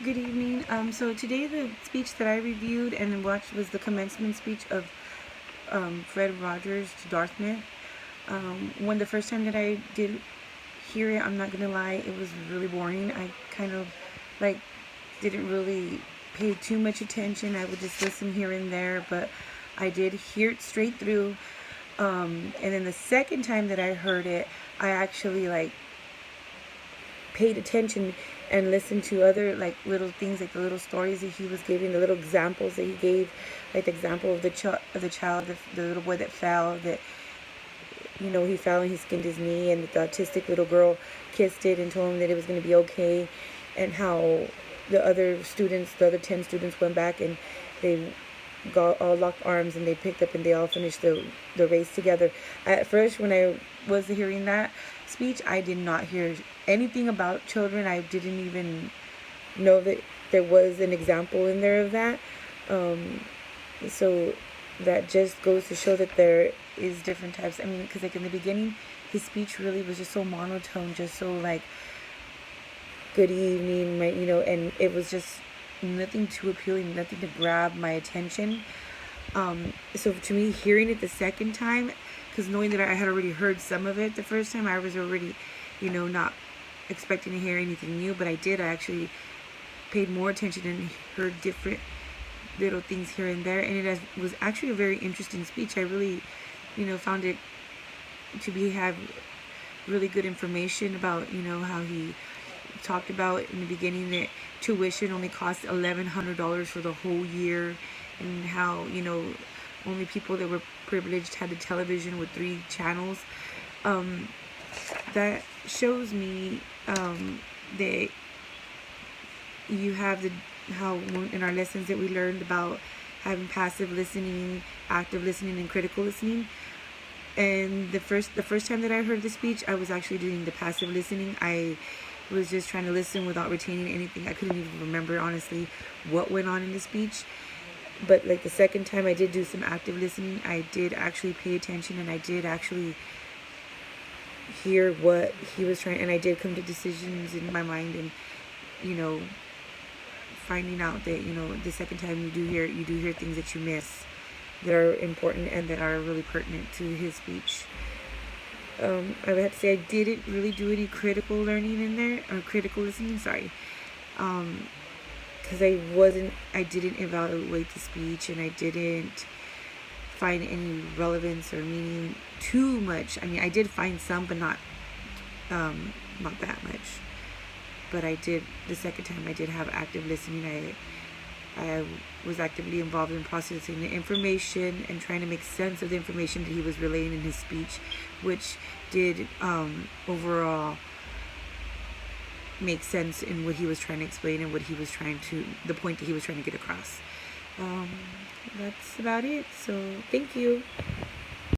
Good evening. So today the speech that I reviewed and watched was the commencement speech of Fred Rogers to Dartmouth. When the first time that I did hear it, I'm not gonna lie, it was really boring. I kind of like didn't really pay too much attention. I would just listen here and there, but I did hear it straight through. And then the second time that I heard it, I actually paid attention and listened to other little things, like the little stories that he was giving, the little examples that he gave, like the example of the child, the little boy that fell, that he fell and he skinned his knee, and the autistic little girl kissed it and told him that it was going to be okay, and how the other students, the other 10 students, went back and they got all locked arms and they picked up and they all finished the race together. At first, when I was hearing that speech, I did not hear anything about children. I didn't even know that there was an example in there of that. So that just goes to show that there is different types. I mean, because in the beginning, his speech really was just so monotone, just so good evening, and it was just nothing too appealing, nothing to grab my attention. So to me, hearing it the second time, because knowing that I had already heard some of it the first time, I was already, not expecting to hear anything new, but I did. I actually paid more attention and heard different little things here and there, and it was actually a very interesting speech. I really, found it to have really good information about, how he talked about in the beginning that tuition only cost $1,100 for the whole year, and how only people that were privileged had a television with 3 channels. That shows me that you have how in our lessons that we learned about having passive listening, active listening, and critical listening. And the first time that I heard the speech, I was actually doing the passive listening. I was just trying to listen without retaining anything. I couldn't even remember, honestly, what went on in the speech. But the second time I did do some active listening, I did actually pay attention, and I did actually hear what he was trying, and I did come to decisions in my mind, and finding out that the second time you do hear things that you miss that are important and that are really pertinent to his speech. I would have to say I didn't really do any critical learning in there, or critical listening, sorry. Because I didn't evaluate the speech, and I didn't find any relevance or meaning too much. I mean, I did find some, but not that much. But I did, the second time I did have active listening. I was actively involved in processing the information and trying to make sense of the information that he was relaying in his speech, which did overall make sense in what he was trying to explain and the point that he was trying to get across. That's about it. So thank you.